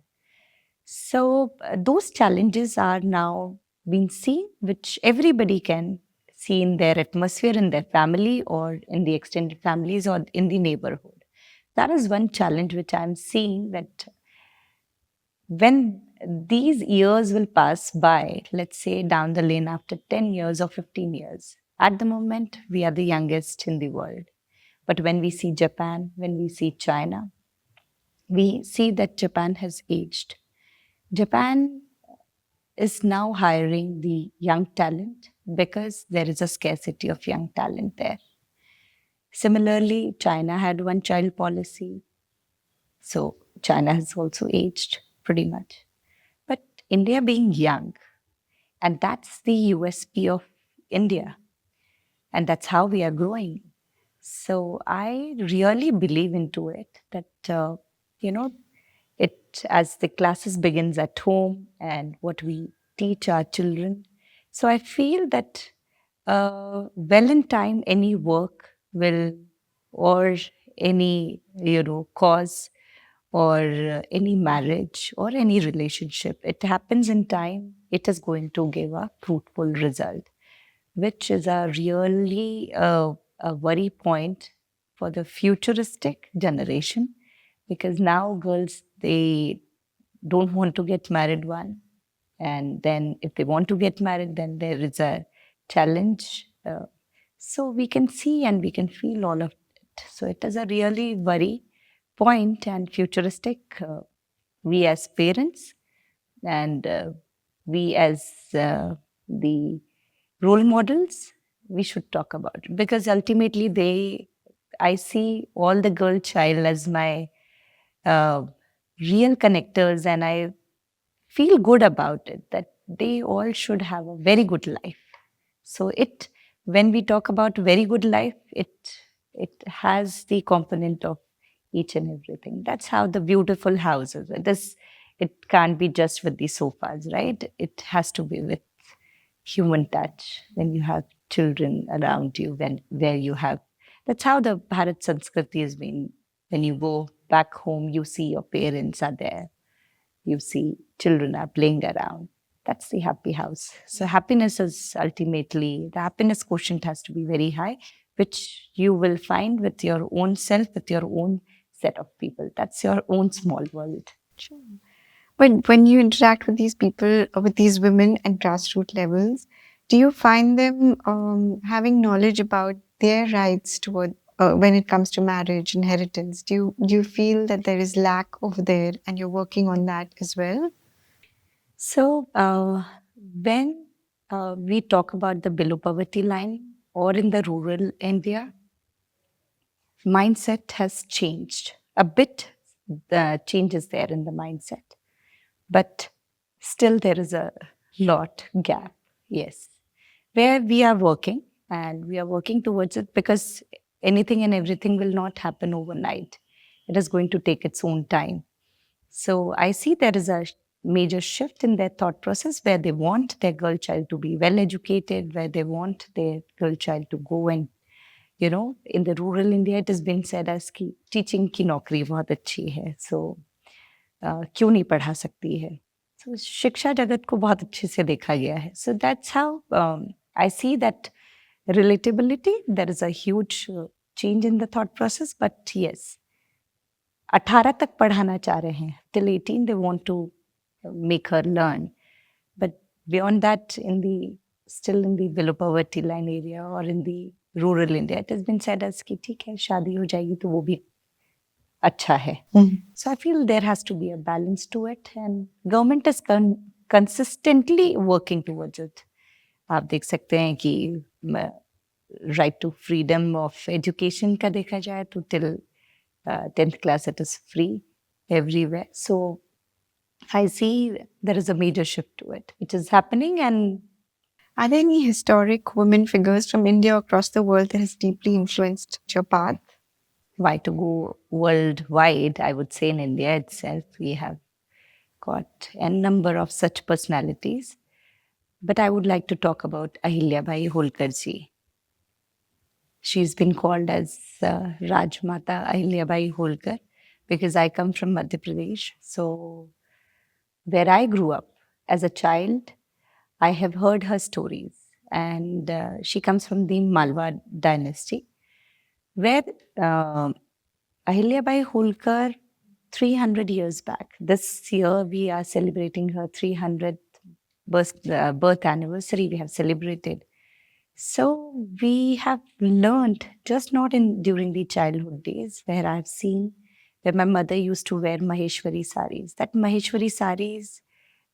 So those challenges are now being seen, which everybody can see in their atmosphere, in their family, or in the extended families, or in the neighborhood. That is one challenge which I'm seeing, that when these years will pass by, let's say down the lane after 10 years or 15 years, at the moment, we are the youngest in the world. But when we see Japan, when we see China, we see that Japan has aged. Japan is now hiring the young talent because there is a scarcity of young talent there. Similarly, China had one child policy. So China has also aged pretty much. But India being young, and that's the USP of India, and that's how we are growing. So I really believe into it that, you know, it as the classes begins at home and what we teach our children. So I feel that well in time, any work will, or any, cause, or any marriage or any relationship, it happens in time, it is going to give a fruitful result, which is a really a worry point for the futuristic generation, because now girls, they don't want to get married one, and then if they want to get married, then there is a challenge. So we can see and we can feel all of it. So it is a really worry point and futuristic. We as parents and we as the role models, we should talk about it, because ultimately I see all the girl child as my uh, real connectors, and I feel good about it, that they all should have a very good life. So when we talk about very good life, it has the component of each and everything. That's how the beautiful houses. It can't be just with the sofas, right? It has to be with human touch. When you have children around you, where you have, that's how the Bharat Sanskriti has been. When you go back home, you see your parents are there. You see children are playing around. That's the happy house. So happiness is ultimately, the happiness quotient has to be very high, which you will find with your own self, with your own set of people. That's your own small world. Sure. But when you interact with these people, or with these women at grassroots levels, do you find them having knowledge about their rights toward when it comes to marriage, inheritance? Do you feel that there is lack over there, and you're working on that as well? So when we talk about the below poverty line or in the rural India, mindset has changed a bit. The change is there in the mindset, but still there is a lot gap. Yes, where we are working, and we are working towards it, because anything and everything will not happen overnight. It is going to take its own time. So I see there is a major shift in their thought process, where they want their girl child to be well educated, where they want their girl child to go and, in the rural India, it has been said as कि teaching की नौकरी बहुत अच्छी है, so क्यों नहीं पढ़ा सकती है. So शिक्षा जगत को बहुत अच्छे से देखा गया है. So that's how I see that relatability, there is a huge change in the thought process. But yes, 18 तक पढ़ाना चाह रहे हैं. Till 18 they want to make her learn. But beyond that, still in the below poverty line area or in the rural India, it has been said as कि ठीक है, शादी हो जाएगी तो वो भी अच्छा है. So I feel there has to be a balance to it, and government is consistently working towards it. आप देख सकते हैं कि right to freedom of education का देखा जाए तो till 10th class it is free everywhere. So I see there is a major shift to it, which is happening. And Are there any historic women figures from India or across the world that has deeply influenced your path? why to go worldwide? I would say in India itself, we have got a number of such personalities. But I would like to talk about Ahilyabai Holkar ji. She's been called as Rajmata Ahilyabai Holkar because I come from Madhya Pradesh. So where I grew up as a child, I have heard her stories. and she comes from the Malwa dynasty, where Ahilyabai Holkar, 300 years back. This year we are celebrating her 300th birth anniversary. We have celebrated. So we have learned, just not in during the childhood days, where I've seen where my mother used to wear Maheshwari saris. That Maheshwari saris,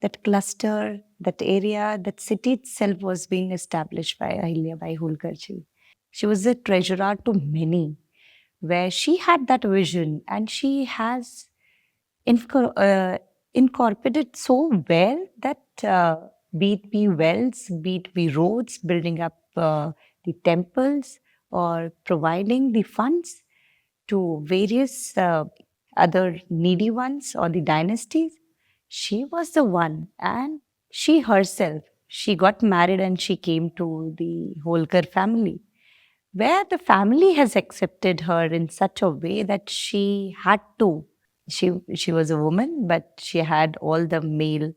that cluster, that area, that city itself was being established by Ahilyabai Holkar ji. She was a treasurer to many, where she had that vision and she has incorporated so well that be it be wells, be it be roads, building up the temples, or providing the funds to various other needy ones or the dynasties. She was the one, and she herself, she got married and she came to the Holkar family, where the family has accepted her in such a way that she had to. She was a woman, but she had all the male,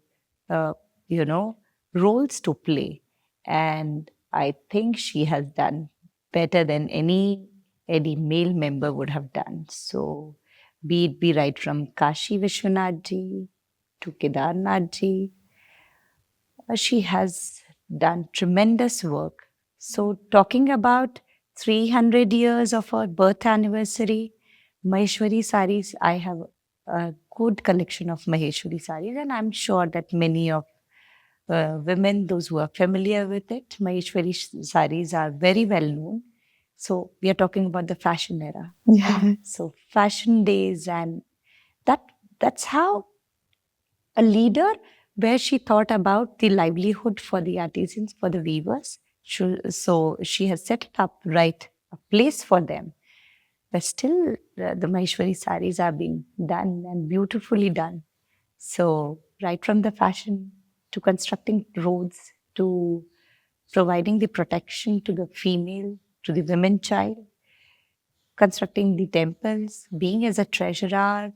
uh, you know, roles to play, and I think she has done better than any male member would have done. So, be it be right from Kashi Vishwanath ji to Kedarnath ji, she has done tremendous work. So, talking about 300 years of her birth anniversary, Maheshwari saris, I have a good collection of Maheshwari saris, and I'm sure that many of women, those who are familiar with it, Maheshwari saris are very well known. So, we are talking about the fashion era. Yeah. So, fashion days, and that's how a leader, where she thought about the livelihood for the artisans, for the weavers. So she has set it up right, a place for them. But still, the Maheshwari saris are being done and beautifully done. So, right from the fashion to constructing roads to providing the protection to the female, to the women child, constructing the temples, being as a treasurer,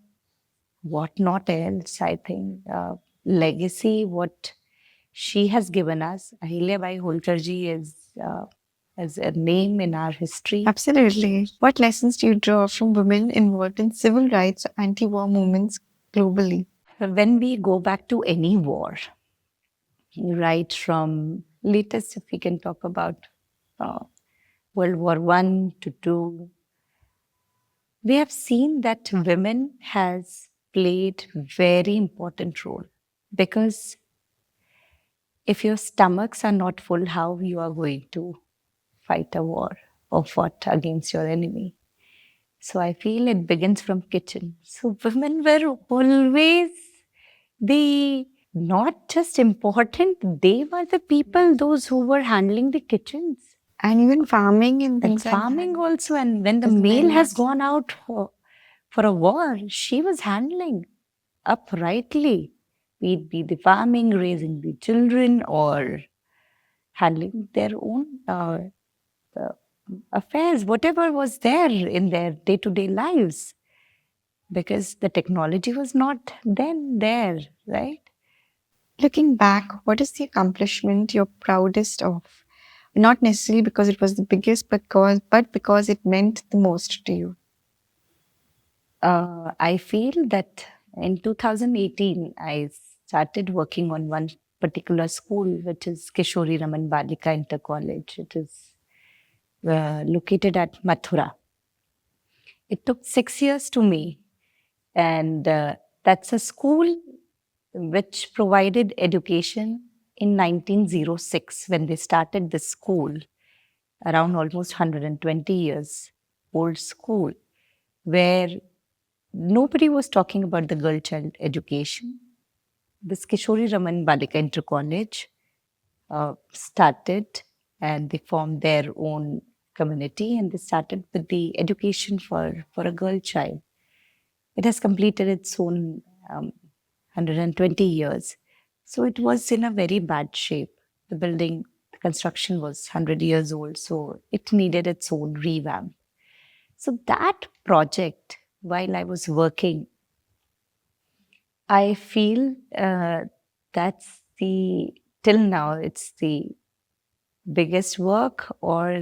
what not else, I think. Legacy, what she has given us. Ahilyabai Holkar ji is a name in our history. Absolutely. What lessons do you draw from women involved in civil rights or anti-war movements globally? When we go back to any war, right from latest, if we can talk about uh, World War One to Two, we have seen that women has played very important role, because if your stomachs are not full, how you are going to fight a war or fought against your enemy? So I feel it begins from kitchen. So women were always the not just important, they were the people, those who were handling the kitchens. And even farming and And things like farming that. also. And when the As male men has also. gone out for a war, she was handling uprightly. Be it be the farming, raising the children, or handling their own uh, affairs, whatever was there in their day-to-day lives, because the technology was not then there, right? Looking back, what is the accomplishment you're proudest of? Not necessarily because it was the biggest, but because it meant the most to you. I feel that in 2018, I started working on one particular school, which is Kishori Raman Balika Inter College. It is located at Mathura. It took 6 years to me, and that's a school which provided education in 1906 when they started this school, around almost 120 years old school, where nobody was talking about the girl child education. This Kishori Raman Balika Inter College started, and they formed their own community, and they started with the education for a girl child. It has completed its own 120 years. So it was in a very bad shape. The building, the construction was 100 years old, so it needed its own revamp. So that project, while I was working, I feel that's till now, it's the biggest work, or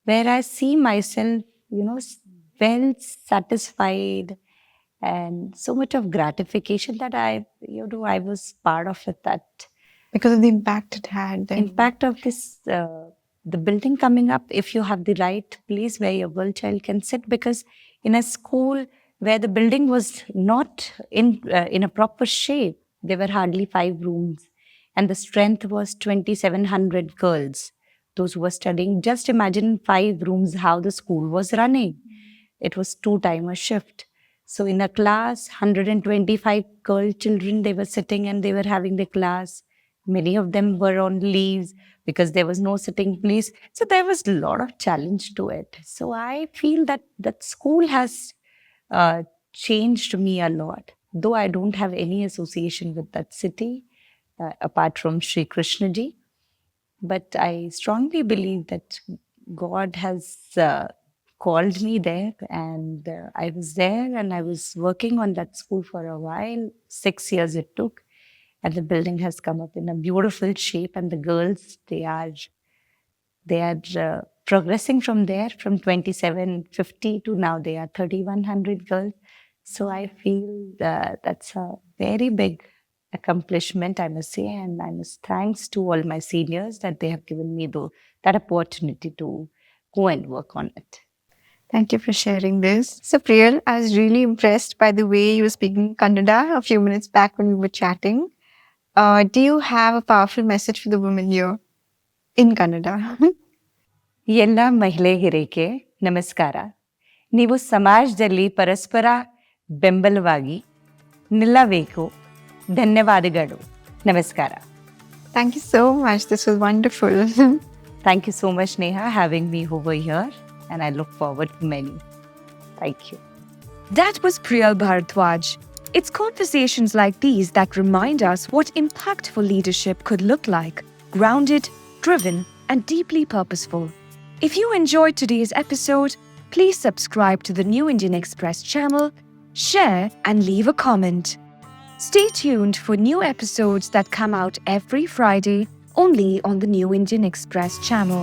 where I see myself, well satisfied and so much of gratification that I was part of it. That Because of the impact it had then. impact of this, the building coming up, if you have the right place where your girl child can sit, because in a school where the building was not in a proper shape, there were hardly 5 rooms, and the strength was 2,700 girls, those who were studying. Just imagine 5 rooms, how the school was running. It was 2 timer shift. So in a class, 125 girl children, they were sitting and they were having the class. Many of them were on leaves because there was no sitting place. So there was a lot of challenge to it. So I feel that school has changed me a lot. Though I don't have any association with that city, apart from Sri Krishna ji. But I strongly believe that God has called me there, and I was there and I was working on that school for a while. 6 years it took, and the building has come up in a beautiful shape. And the girls, they are progressing from there, from 2,750 to now they are 3,100 girls. So I feel that's a very big accomplishment, I must say, and I must thanks to all my seniors that they have given me that opportunity to go and work on it. Thank you for sharing this. So, Priyal, I was really impressed by the way you were speaking Kannada a few minutes back when we were chatting. Do you have a powerful message for the women here in Kannada? ಎಲ್ಲ ಮಹಿಳೆ ಹಿರೇಕೆ ನಮಸ್ಕಾರ. ನೀವು ಸಮಾಜದಲ್ಲಿ ಪರಸ್ಪರ ಬೆಂಬಲವಾಗಿ ನಿಲ್ಲಬೇಕು. ಧನ್ಯವಾದಗಳು. ನಮಸ್ಕಾರ. Thank you so much. This was wonderful. Thank you so much, Neha, having me over here, and I look forward to many. Thank you. That was Priyal Bharadwaj. It's conversations like these that remind us what impactful leadership could look like: grounded, driven, and deeply purposeful. If you enjoyed today's episode, please subscribe to the New Indian Express channel, share, and leave a comment. Stay tuned for new episodes that come out every Friday only on the New Indian Express channel.